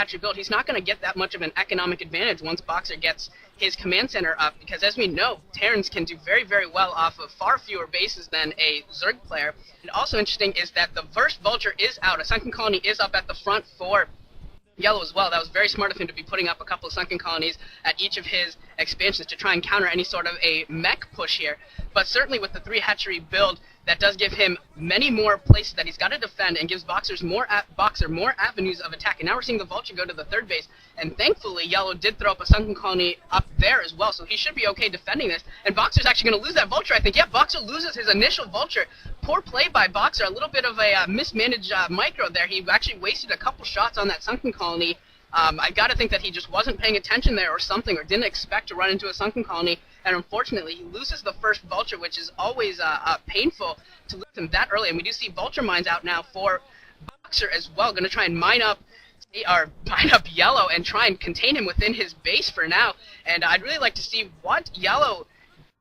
hatchery build, he's not going to get that much of an economic advantage once Boxer gets his command center up, because as we know, Terrans can do very, very well off of far fewer bases than a Zerg player. And also interesting is that the first Vulture is out. A sunken colony is up at the front for Yellow as well. That was very smart of him to be putting up a couple of sunken colonies at each of his expansions to try and counter any sort of a mech push here. But certainly with the 3 hatchery build, that does give him many more places that he's got to defend and gives Boxer more avenues of attack. And now we're seeing the Vulture go to the 3rd base, and thankfully Yellow did throw up a sunken colony up there as well, so he should be okay defending this. And Boxer's actually going to lose that Vulture, I think. Yeah, Boxer loses his initial Vulture. Poor play by Boxer, a little bit of a mismanaged micro there. He actually wasted a couple shots on that sunken colony. I gotta think that he just wasn't paying attention there or something, or didn't expect to run into a sunken colony, and unfortunately he loses the first Vulture, which is always painful to lose him that early. And we do see Vulture mines out now for Boxer as well, gonna try and mine up Yellow and try and contain him within his base for now. And I'd really like to see what Yellow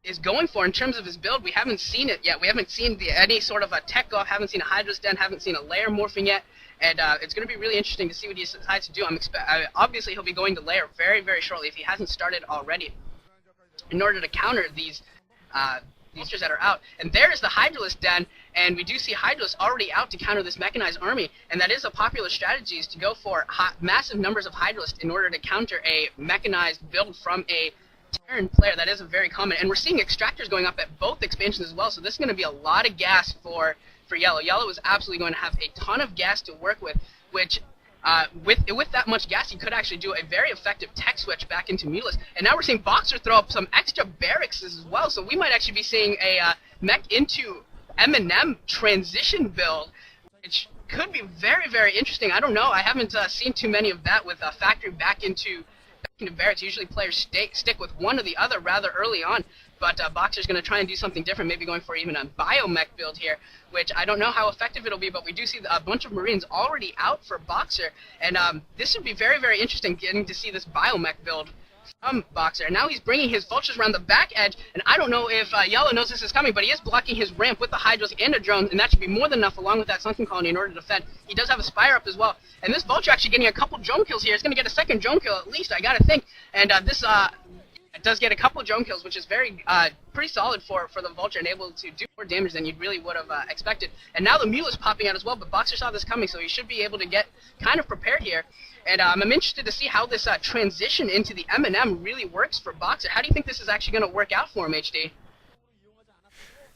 is going for in terms of his build. We haven't seen it yet. We haven't seen any sort of a tech off, haven't seen a Hydra's Den, haven't seen a layer morphing yet. And it's going to be really interesting to see what he decides to do. Obviously, he'll be going to layer very, very shortly if he hasn't started already, in order to counter these monsters that are out. And there's the Hydralist Den, and we do see Hydralists already out to counter this mechanized army. And that is a popular strategy, is to go for massive numbers of Hydralists in order to counter a mechanized build from a Terran player. That is a very common. And we're seeing extractors going up at both expansions as well, so this is going to be a lot of gas for Yellow. Yellow is absolutely going to have a ton of gas to work with, which with that much gas, he could actually do a very effective tech switch back into Mulus. And now we're seeing Boxer throw up some extra barracks as well, so we might actually be seeing a mech into M&M transition build, which could be very, very interesting. I don't know. I haven't seen too many of that with factory back into barracks. Usually players stick with one or the other rather early on, but Boxer's going to try and do something different, maybe going for even a biomech build here, which I don't know how effective it'll be, but we do see a bunch of Marines already out for Boxer, and this would be very, very interesting getting to see this biomech build from Boxer. And now he's bringing his Vultures around the back edge, and I don't know if Yellow knows this is coming, but he is blocking his ramp with the Hydras and a drone, and that should be more than enough along with that sunken colony in order to defend. He does have a Spire up as well, and this Vulture actually getting a couple drone kills here. He's going to get a second drone kill at least, I gotta think, and this does get a couple drone kills, which is very pretty solid for the Vulture, and able to do more damage than you really would have expected. And now the Mule is popping out as well, but Boxer saw this coming, so he should be able to get kind of prepared here. And I'm interested to see how this transition into the M&M really works for Boxer. How do you think this is actually going to work out for him, HD?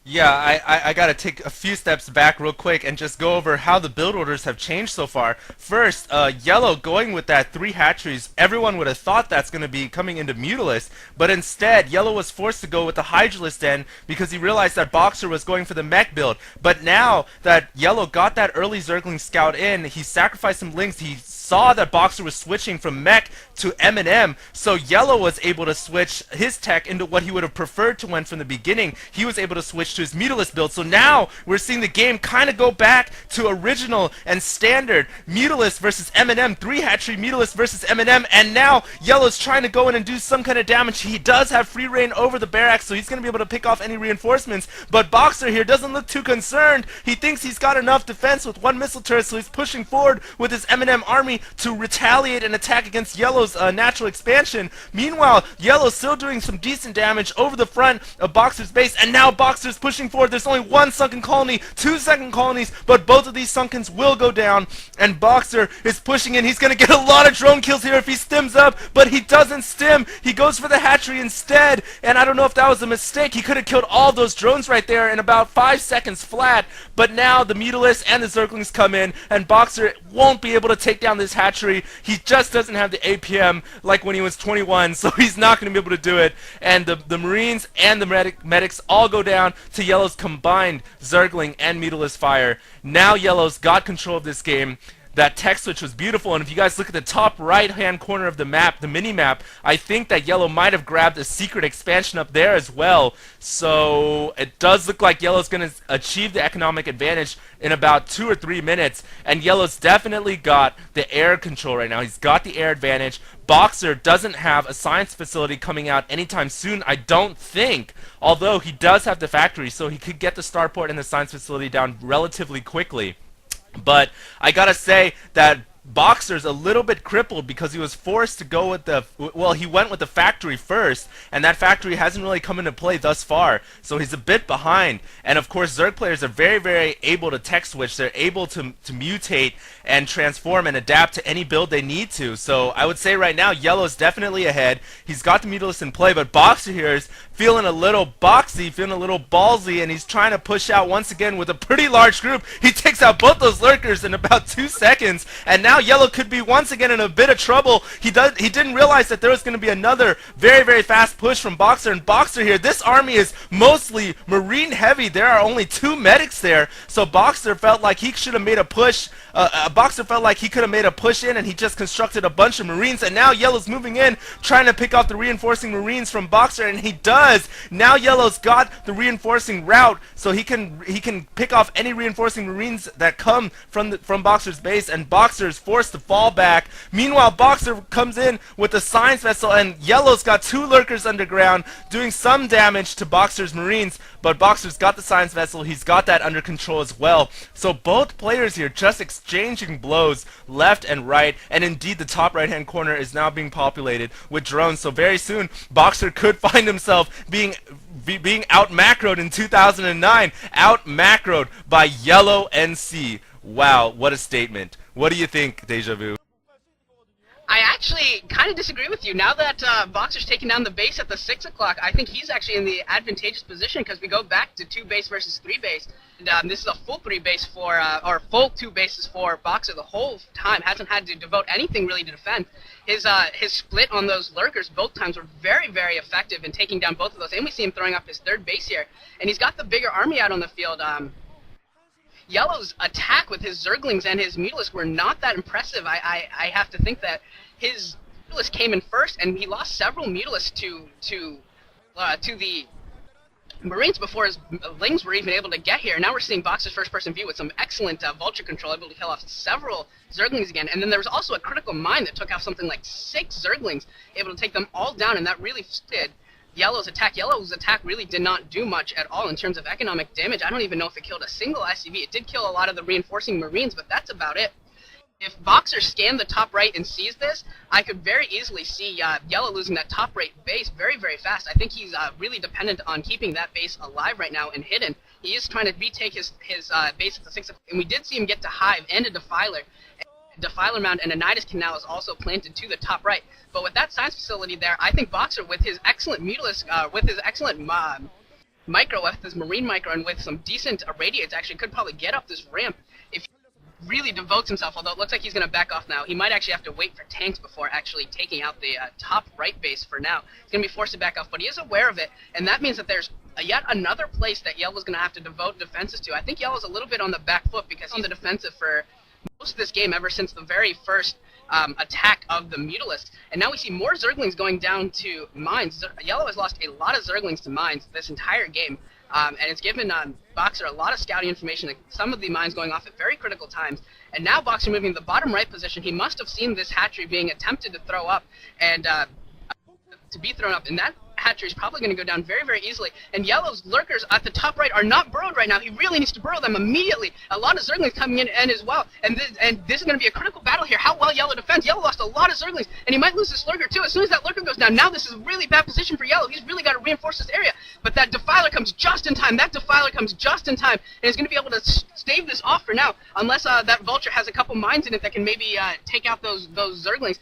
Yeah, I gotta take a few steps back real quick and just go over how the build orders have changed so far. First, Yellow going with that 3 hatcheries, everyone would have thought that's going to be coming into Mutalist, but instead, Yellow was forced to go with the Hydralist Den because he realized that Boxer was going for the mech build. But now that Yellow got that early Zergling scout in, he sacrificed some links, he saw that Boxer was switching from mech to M&M, so Yellow was able to switch his tech into what he would have preferred to win from the beginning. He was able to switch to his Mutalist build, so now we're seeing the game kind of go back to original and standard Mutalist versus M&M, 3 hatchery Mutalist versus M&M, and now Yellow's trying to go in and do some kind of damage. He does have free reign over the barracks, so he's going to be able to pick off any reinforcements, but Boxer here doesn't look too concerned. He thinks he's got enough defense with 1 missile turret, so he's pushing forward with his M&M army to retaliate and attack against Yellow's natural expansion. Meanwhile, Yellow's still doing some decent damage over the front of Boxer's base, and now Boxer's pushing forward. There's only 1 sunken colony, 2 second colonies, but both of these sunkens will go down, and Boxer is pushing in. He's going to get a lot of drone kills here if he stims up, but he doesn't stim. He goes for the hatchery instead, and I don't know if that was a mistake. He could have killed all those drones right there in about 5 seconds flat, but now the Mutalists and the Zerglings come in, and Boxer won't be able to take down this hatchery. He just doesn't have the APM like when he was 21, so he's not going to be able to do it. And the Marines and the medics all go down to Yellow's combined Zergling and Mutalist fire. Now Yellow's got control of this game. That tech switch was beautiful, and if you guys look at the top right-hand corner of the map, the mini-map, I think that Yellow might have grabbed a secret expansion up there as well. So it does look like Yellow's going to achieve the economic advantage in about 2 or 3 minutes, and Yellow's definitely got the air control right now. He's got the air advantage. Boxer doesn't have a science facility coming out anytime soon, I don't think, although he does have the factory, so he could get the starport and the science facility down relatively quickly. But I gotta say that Boxer's a little bit crippled because he was forced to go with the, well, he went with the factory first, and that factory hasn't really come into play thus far, so he's a bit behind. And of course, Zerg players are very, very able to tech switch. They're able to mutate and transform and adapt to any build they need to. So I would say right now, Yellow's definitely ahead. He's got the Mutalisk in play, but Boxer here is feeling a little boxy, feeling a little ballsy, and he's trying to push out once again with a pretty large group. He takes out both those lurkers in about 2 seconds, and now Yellow could be once again in a bit of trouble. He didn't realize that there was going to be another very, very fast push from Boxer, and Boxer here, this army is mostly Marine heavy. There are only 2 medics there, so Boxer felt like he should have made a push. Boxer felt like he could have made a push in, and he just constructed a bunch of Marines, and now Yellow's moving in, trying to pick off the reinforcing Marines from Boxer, and he does. Now Yellow's got the reinforcing route, so he can pick off any reinforcing Marines that come from Boxer's base, and Boxer is forced to fall back. Meanwhile, Boxer comes in with a science vessel, and Yellow's got 2 lurkers underground, doing some damage to Boxer's Marines, but Boxer's got the science vessel. He's got that under control as well. So both players here just exchanging blows left and right, and indeed the top right hand corner is now being populated with drones, so very soon Boxer could find himself being out macroed in 2009, out macroed by Yellow NC. Wow, what a statement. What do you think, Deja Vu? I actually kind of disagree with you. Now that Boxer's taking down the base at the 6 o'clock, I think he's actually in the advantageous position because we go back to 2 base versus 3 base. And, this is a full 3 base for, or full 2 bases for Boxer the whole time. Hasn't had to devote anything really to defend. His split on those lurkers both times were very, very effective in taking down both of those. And we see him throwing up his 3rd base here. And he's got the bigger army out on the field. Yellow's attack with his Zerglings and his Mutalisk were not that impressive. I have to think that his Mutalisk came in first, and he lost several Mutalisks to the Marines before his Lings were even able to get here. Now we're seeing Boxer's first-person view with some excellent Vulture control, able to kill off several Zerglings again. And then there was also a critical mine that took out something like 6 Zerglings, able to take them all down, and that really did Yellow's attack. Yellow's attack really did not do much at all in terms of economic damage. I don't even know if it killed a single SCV. It did kill a lot of the reinforcing Marines, but that's about it. If Boxer scanned the top right and sees this, I could very easily see Yellow losing that top right base very, very fast. I think he's really dependent on keeping that base alive right now and hidden. He is trying to retake his base at the 6 o'clock, and we did see him get to Hive and a Defiler. Defiler Mound and a Nidus Canal is also planted to the top right. But with that science facility there, I think Boxer, with his excellent Mutalisk, with his excellent micro, with his Marine micro, and with some decent irradiates, actually could probably get up this ramp if he really devotes himself, although it looks like he's going to back off now. He might actually have to wait for tanks before actually taking out the top right base for now. He's going to be forced to back off, but he is aware of it, and that means that there's yet another place that Yellow's going to have to devote defenses to. I think Yellow's a little bit on the back foot because he's on the defensive for most of this game ever since the very first attack of the Mutalisks. And now we see more Zerglings going down to mines. Yellow has lost a lot of Zerglings to mines this entire game. And it's given Boxer a lot of scouting information, like some of the mines going off at very critical times. And now Boxer moving to the bottom right position. He must have seen this hatchery being attempted to throw up and to be thrown up. And that hatchery is probably going to go down very, very easily. And Yellow's lurkers at the top right are not burrowed right now. He really needs to burrow them immediately. A lot of Zerglings coming in as well. And this is going to be a critical battle here. How well Yellow defends. Yellow lost a lot of Zerglings, and he might lose this lurker too. As soon as that lurker goes down, now this is a really bad position for Yellow. He's really got to reinforce this area. But that Defiler comes just in time. That Defiler comes just in time, and he's going to be able to stave this off for now, unless that Vulture has a couple mines in it that can maybe take out those Zerglings.